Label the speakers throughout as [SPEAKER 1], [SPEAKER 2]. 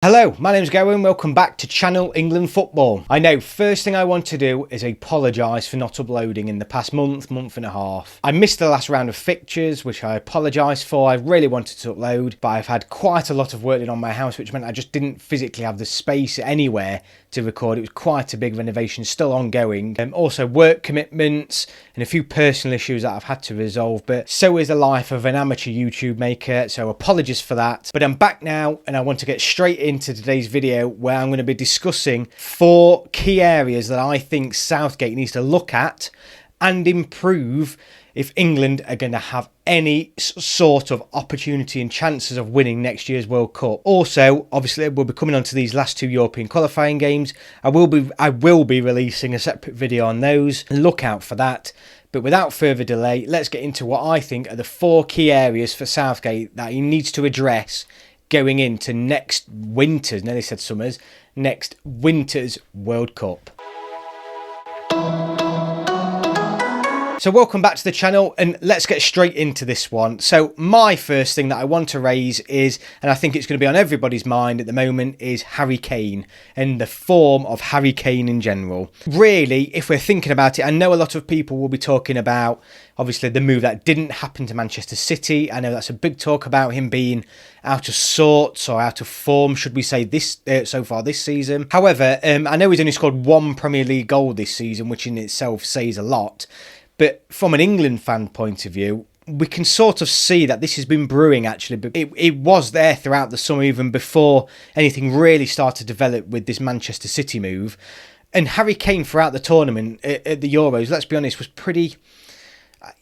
[SPEAKER 1] Hello, my name's Gareth and welcome back to Channel England Football. I know, first thing I want to do is apologise for not uploading in the past month and a half. I missed the last round of fixtures, which I apologise for. I really wanted to upload, but I've had quite a lot of work done on my house, which meant I just didn't physically have the space anywhere to record. It was quite a big renovation, still ongoing. Also work commitments and a few personal issues that I've had to resolve, but so is the life of an amateur YouTube maker, so apologies for that. But I'm back now and I want to get straight into today's video where I'm going to be discussing 4 key areas that I think Southgate needs to look at and improve if England are going to have any sort of opportunity and chances of winning next year's World Cup. Also, obviously, we'll be coming on to these last 2 European qualifying games. I will be releasing a separate video on those. Look out for that. But without further delay, let's get into what I think are the 4 key areas for Southgate that he needs to address going into next winter's, nearly said summers, next winter's World Cup. So welcome back to the channel and let's get straight into this one. So my first thing that I want to raise is, and I think it's going to be on everybody's mind at the moment, is Harry Kane and the form of Harry Kane in general. Really, if we're thinking about it, I know a lot of people will be talking about, obviously, the move that didn't happen to Manchester City. I know that's a big talk about him being out of sorts or out of form, should we say, this so far this season. However, I know he's only scored 1 Premier League goal this season, which in itself says a lot. But from an England fan point of view, we can sort of see that this has been brewing, actually. But it was there throughout the summer, even before anything really started to develop with this Manchester City move. And Harry Kane throughout the tournament at the Euros, let's be honest, was pretty...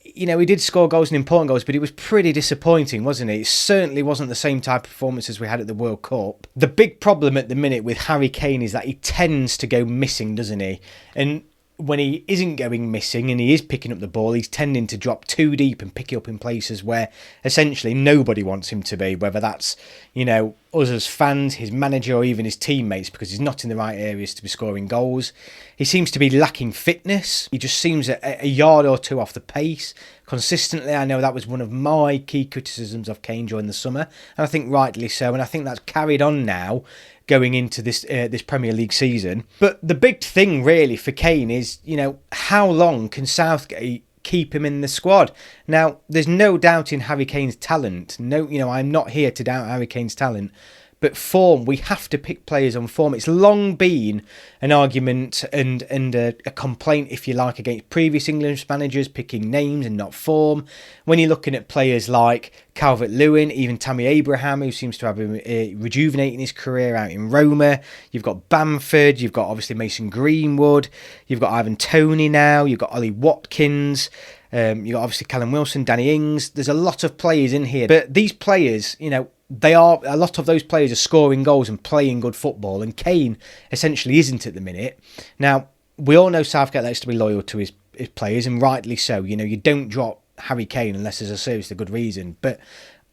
[SPEAKER 1] You know, he did score goals and important goals, but it was pretty disappointing, wasn't it? It certainly wasn't the same type of performance as we had at the World Cup. The big problem at the minute with Harry Kane is that he tends to go missing, doesn't he? And when he isn't going missing and he is picking up the ball, he's tending to drop too deep and pick it up in places where essentially nobody wants him to be, whether that's, you know, us as fans, his manager, or even his teammates, because he's not in the right areas to be scoring goals. He seems to be lacking fitness. He just seems a yard or 2 off the pace consistently. I know that was one of my key criticisms of Kane during the summer, and I think rightly so, and I think that's carried on now going into this Premier League season. But the big thing really for Kane is, you know, how long can Southgate keep him in the squad? Now, there's no doubting Harry Kane's talent. No, you know, I'm not here to doubt Harry Kane's talent. But form, we have to pick players on form. It's long been an argument and a complaint, if you like, against previous English managers picking names and not form. When you're looking at players like Calvert-Lewin, even Tammy Abraham, who seems to have been rejuvenating his career out in Roma. You've got Bamford, you've got obviously Mason Greenwood, you've got Ivan Toney now, you've got Ollie Watkins, you've got obviously Callum Wilson, Danny Ings. There's a lot of players in here. But these players, you know, a lot of those players are scoring goals and playing good football, and Kane essentially isn't at the minute. Now, we all know Southgate likes to be loyal to his players, and rightly so. You know, you don't drop Harry Kane unless there's a seriously good reason. But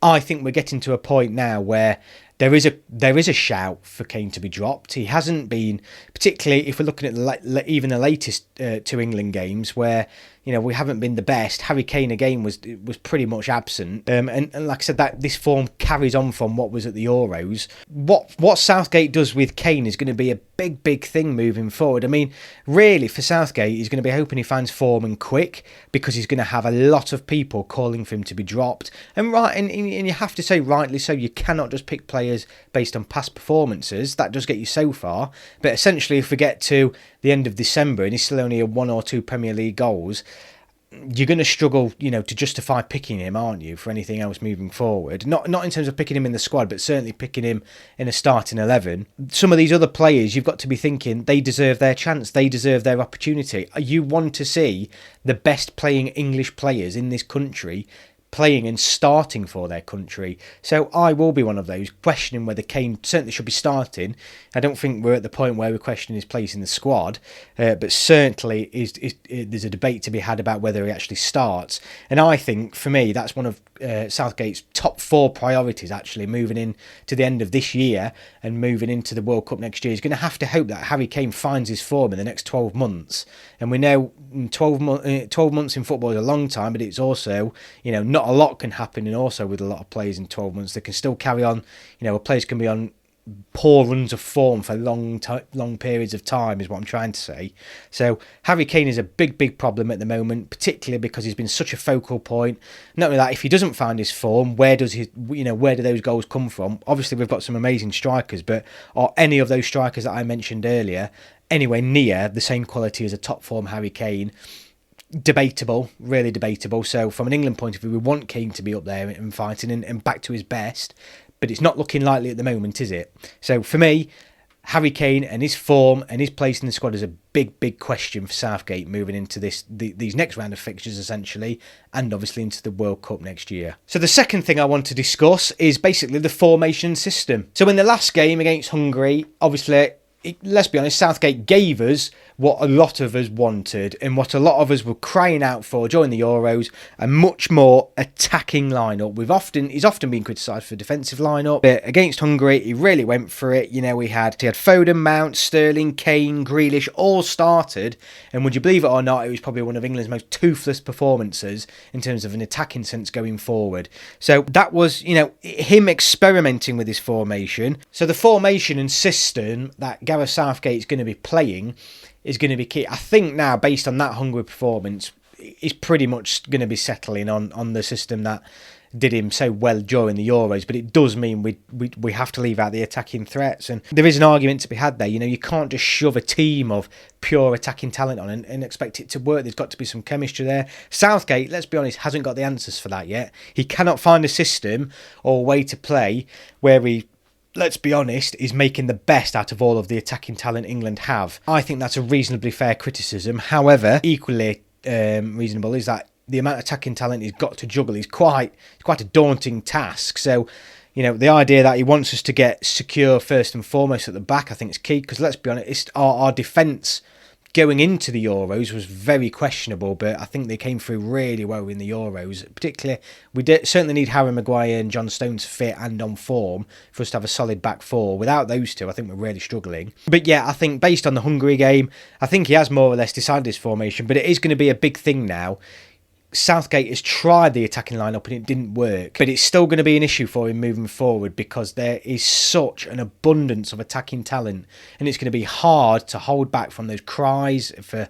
[SPEAKER 1] I think we're getting to a point now where there is a shout for Kane to be dropped. He hasn't been, particularly if we're looking at even the latest 2 England games where, you know, we haven't been the best. Harry Kane again was pretty much absent, and like I said, that this form carries on from what was at the Euros. What Southgate does with Kane is going to be a big thing moving forward. I mean, really for Southgate, he's going to be hoping he finds form and quick, because he's going to have a lot of people calling for him to be dropped. And you have to say rightly so. You cannot just pick players based on past performances. That does get you so far, but essentially, if we get to the end of December and he's still only a 1 or 2 Premier League goals, you're going to struggle, you know, to justify picking him, aren't you, for anything else moving forward? Not in terms of picking him in the squad, but certainly picking him in a starting 11. Some of these other players, you've got to be thinking they deserve their chance, they deserve their opportunity. You want to see the best playing English players in this country playing and starting for their country. So I will be one of those questioning whether Kane certainly should be starting. I don't think we're at the point where we're questioning his place in the squad, but certainly there's a debate to be had about whether he actually starts. And I think, for me, that's one of Southgate's top 4 priorities, actually, moving in to the end of this year and moving into the World Cup next year. He's going to have to hope that Harry Kane finds his form in the next 12 months. And we know 12 months in football is a long time, but it's also, you know, not a lot can happen, and also with a lot of players in 12 months, they can still carry on. You know, players can be on poor runs of form for long periods of time is what I'm trying to say. So Harry Kane is a big problem at the moment, particularly because he's been such a focal point. Not only that, if he doesn't find his form, where do those goals come from? Obviously we've got some amazing strikers, but are any of those strikers that I mentioned earlier anywhere near the same quality as a top form Harry Kane? Debatable, really debatable. So from an England point of view, we want Kane to be up there and fighting and back to his best, but it's not looking likely at the moment, is it? So for me, Harry Kane and his form and his place in the squad is a big question for Southgate moving into these next round of fixtures, essentially, and obviously into the World Cup next year. So the second thing I want to discuss is basically the formation system. So in the last game against Hungary, obviously, let's be honest, Southgate gave us what a lot of us wanted and what a lot of us were crying out for during the Euros, a much more attacking lineup. He's often been criticised for defensive lineup, but against Hungary, he really went for it. You know, he had Foden, Mount, Sterling, Kane, Grealish all started, and would you believe it or not, it was probably one of England's most toothless performances in terms of an attacking sense going forward. So that was, him experimenting with his formation. So the formation and system that Gareth Southgate is going to be playing is going to be key. I think now, based on that Hungary performance, he's pretty much going to be settling on the system that did him so well during the Euros, but it does mean we have to leave out the attacking threats, and there is an argument to be had there. You can't just shove a team of pure attacking talent on and expect it to work. There's got to be some chemistry there. Southgate, let's be honest, hasn't got the answers for that yet. He cannot find a system or a way to play where he, let's be honest, is making the best out of all of the attacking talent England have. I think that's a reasonably fair criticism. However, equally reasonable is that the amount of attacking talent he's got to juggle is quite a daunting task. So, the idea that he wants us to get secure first and foremost at the back, I think is key, because let's be honest, our defence going into the Euros was very questionable, but I think they came through really well in the Euros. Particularly, certainly need Harry Maguire and John Stones fit and on form for us to have a solid back four. Without those two, I think we're really struggling. But yeah, I think based on the Hungary game, I think he has more or less decided his formation, but it is going to be a big thing now. Southgate has tried the attacking lineup and it didn't work, but it's still going to be an issue for him moving forward because there is such an abundance of attacking talent, and it's going to be hard to hold back from those cries for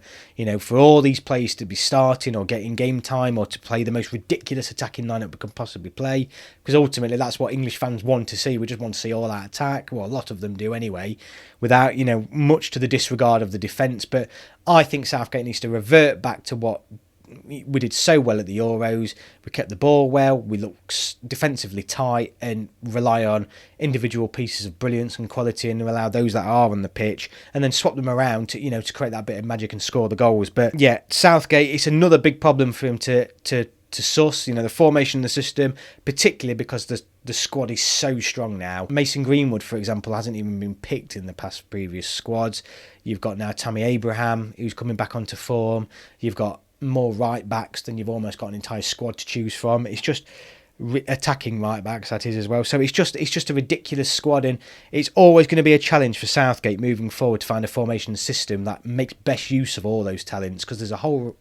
[SPEAKER 1] all these players to be starting or getting game time or to play the most ridiculous attacking lineup we can possibly play, because ultimately that's what English fans want to see. We just want to see all that attack, well, a lot of them do anyway, without much to the disregard of the defence. But I think Southgate needs to revert back to what we did so well at the Euros. We kept the ball well, we looked defensively tight and rely on individual pieces of brilliance and quality and allow those that are on the pitch and then swap them around to create that bit of magic and score the goals. But yeah, Southgate, it's another big problem for him to suss, the formation, the system, particularly because the squad is so strong now. Mason Greenwood, for example, hasn't even been picked in the past previous squads. You've got now Tammy Abraham, who's coming back onto form. You've got more right backs than you've almost got an entire squad to choose from. It's just attacking right backs, that is, as well. So it's just a ridiculous squad, and it's always going to be a challenge for Southgate moving forward to find a formation system that makes best use of all those talents, because there's a whole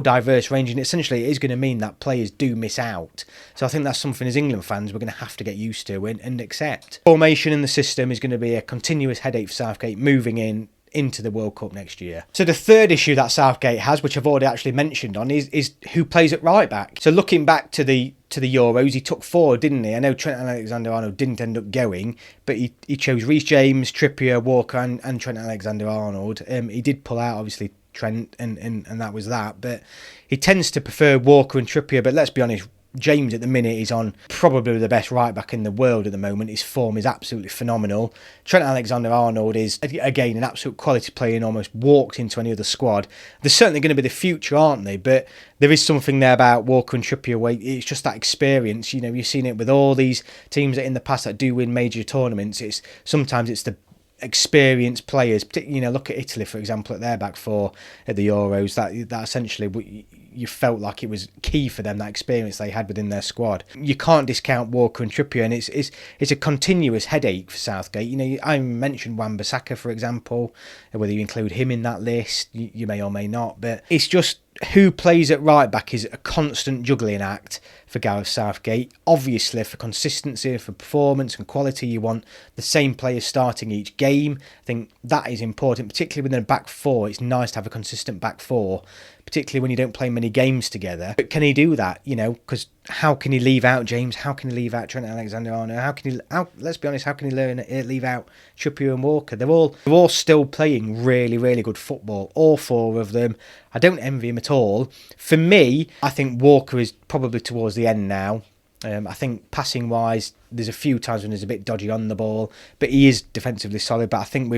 [SPEAKER 1] diverse range, and essentially it is going to mean that players do miss out. So I think that's something as England fans we're going to have to get used to and accept. Formation in the system is going to be a continuous headache for Southgate moving into the World Cup next year. So the third issue that Southgate has, which I've already actually mentioned on, is who plays at right back. So looking back to the Euros, he took four, didn't he? I know Trent Alexander-Arnold didn't end up going, but he chose Reece James, Trippier, Walker and Trent Alexander-Arnold. He did pull out, obviously, Trent, and that was that. But he tends to prefer Walker and Trippier, but let's be honest, James at the minute is on probably the best right back in the world at the moment. His form is absolutely phenomenal. Trent Alexander-Arnold is, again, an absolute quality player and almost walked into any other squad. They're certainly going to be the future, aren't they? But there is something there about Walker and Trippier where it's just that experience. You've seen it with all these teams that in the past that do win major tournaments. Sometimes it's the experienced players. Look at Italy, for example, at their back four at the Euros. That essentially, you felt like it was key for them, that experience they had within their squad. You can't discount Walker and Trippier, and it's a continuous headache for Southgate. You know, I mentioned Wan-Bissaka, for example, whether you include him in that list, you may or may not, but it's just who plays at right back is a constant juggling act for Gareth Southgate. Obviously, for consistency, for performance and quality, you want the same players starting each game. I think that is important, particularly within a back four. It's nice to have a consistent back four, particularly when you don't play many games together. But can he do that? You know, because how can he leave out James? How can he leave out Trent Alexander-Arnold? Let's be honest, how can he leave out Trippier and Walker? They're all still playing really, really good football, all four of them. I don't envy him at all. For me, I think Walker is probably towards the end now. I think passing wise, there's a few times when he's a bit dodgy on the ball, but he is defensively solid. But I think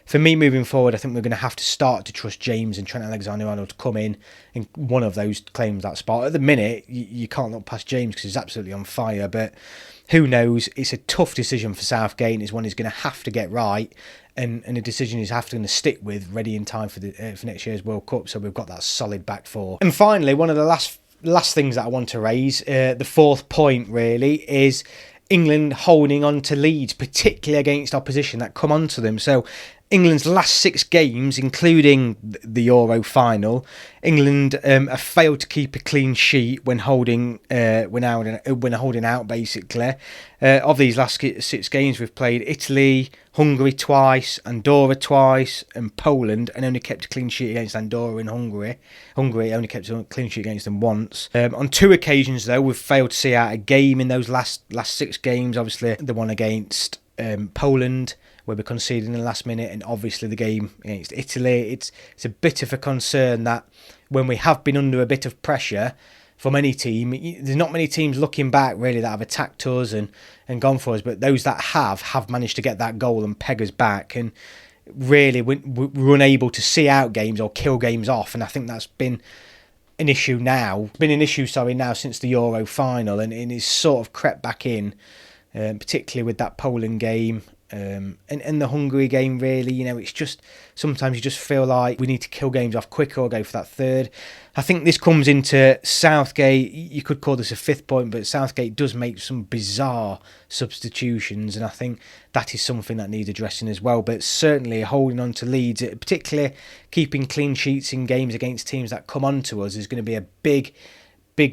[SPEAKER 1] for me moving forward, I think we're going to have to start to trust James and Trent Alexander-Arnold to come in, and one of those claims that spot. At the minute, you can't look past James because he's absolutely on fire. But who knows? It's a tough decision for Southgate, and it's one he's going to have to get right, and a decision he's going to stick with, ready in time for next year's World Cup. So we've got that solid back four. And finally, one of the last things that I want to raise, the fourth point really, is England holding on to leads, particularly against opposition that come onto them. So England's last 6 games, including the Euro final, England have failed to keep a clean sheet when holding out. Basically, of these last 6 games, we've played Italy, Hungary twice, Andorra twice, and Poland, and only kept a clean sheet against Andorra and Hungary. Hungary only kept a clean sheet against them once. On 2 occasions, though, we've failed to see out a game in those last 6 games. Obviously, the one against Poland, where we conceded in the last minute, and obviously the game against Italy. It's a bit of a concern that when we have been under a bit of pressure from any team, there's not many teams looking back really that have attacked us and gone for us, but those that have managed to get that goal and peg us back, and really we're unable to see out games or kill games off. And I think that's been an issue now. It's been an issue, now since the Euro final, and it's sort of crept back in, particularly with that Poland game. And the Hungary game, really, you know, it's just sometimes you just feel like we need to kill games off quicker or go for that third. I think this comes into Southgate. You could call this a 5th point, but Southgate does make some bizarre substitutions, and I think that is something that needs addressing as well. But certainly holding on to leads, particularly keeping clean sheets in games against teams that come on to us, is going to be a big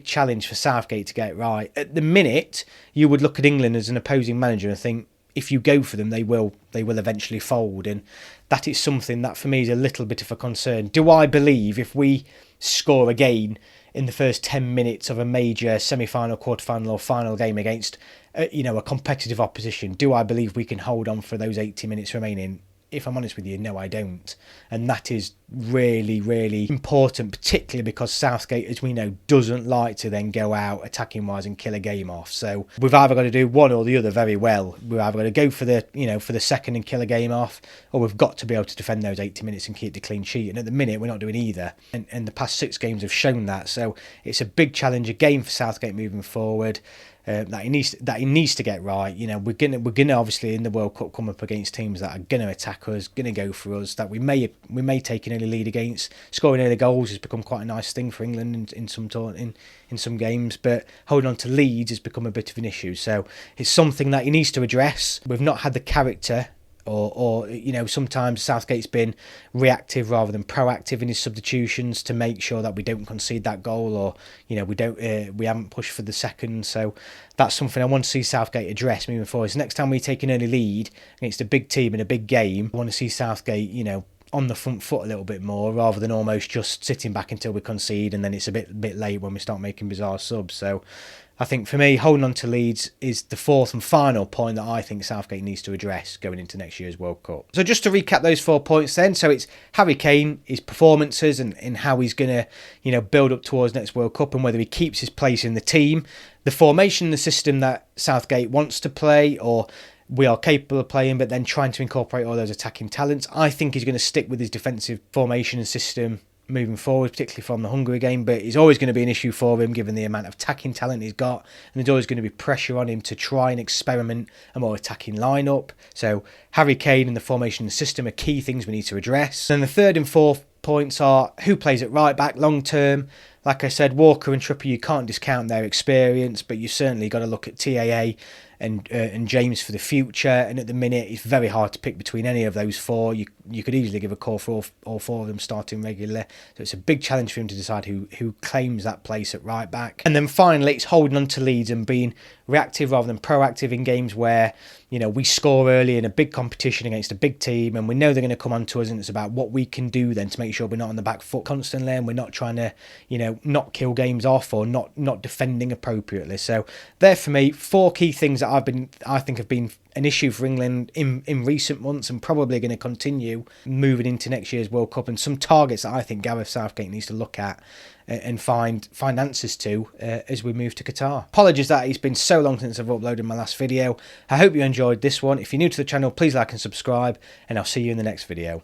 [SPEAKER 1] challenge for Southgate to get right. At the minute, you would look at England as an opposing manager and think, if you go for them, they will eventually fold, and that is something that for me is a little bit of a concern. Do I believe if we score again in the first 10 minutes of a major semi-final, quarter-final or final game against a competitive opposition, do I believe we can hold on for those 80 minutes remaining? If I'm honest with you, no, I don't. And that is really, really important, particularly because Southgate, as we know, doesn't like to then go out attacking-wise and kill a game off. So we've either got to do one or the other very well. We've either got to go for the second and kill a game off, or we've got to be able to defend those 80 minutes and keep the clean sheet. And at the minute, we're not doing either. And the past 6 games have shown that. So it's a big challenge again for Southgate moving forward. That he needs to get right. You know, we're gonna obviously in the World Cup come up against teams that are gonna attack us, gonna go for us, that we may take an early lead against. Scoring early goals has become quite a nice thing for England in some games, but holding on to leads has become a bit of an issue. So it's something that he needs to address. We've not had the character. Or sometimes Southgate's been reactive rather than proactive in his substitutions to make sure that we don't concede that goal, or we haven't pushed for the second. So that's something I want to see Southgate address moving forward. So next time we take an early lead against a big team in a big game, I want to see Southgate, on the front foot a little bit more, rather than almost just sitting back until we concede and then it's a bit late when we start making bizarre subs. So I think for me, holding on to leads is the 4th and final point that I think Southgate needs to address going into next year's World Cup. So just to recap those 4 points then, so it's Harry Kane, his performances and how he's going to, build up towards next World Cup, and whether he keeps his place in the team, the formation, the system that Southgate wants to play, or we are capable of playing, but then trying to incorporate all those attacking talents. I think he's going to stick with his defensive formation and system moving forward, particularly from the Hungary game, but it's always going to be an issue for him given the amount of attacking talent he's got, and there's always going to be pressure on him to try and experiment a more attacking lineup. So Harry Kane and the formation and system are key things we need to address. And the 3rd and 4th points are who plays at right back long term. Like I said, Walker and Trippier, you can't discount their experience, but you certainly got to look at TAA and James for the future. And at the minute, it's very hard to pick between any of those four. You could easily give a call for all four of them starting regularly. So it's a big challenge for him to decide who claims that place at right back. And then finally, it's holding on to leads and being reactive rather than proactive in games where, you know, we score early in a big competition against a big team and we know they're going to come on to us, and it's about what we can do then to make sure we're not on the back foot constantly and we're not trying to, you know, not kill games off or not defending appropriately. So there for me, 4 key things that I think have been an issue for England in recent months and probably going to continue moving into next year's World Cup, and some targets that I think Gareth Southgate needs to look at and find answers to as we move to Qatar. Apologies that it's been so long since I've uploaded my last video. I hope you enjoyed this one. If you're new to the channel, please like and subscribe, and I'll see you in the next video.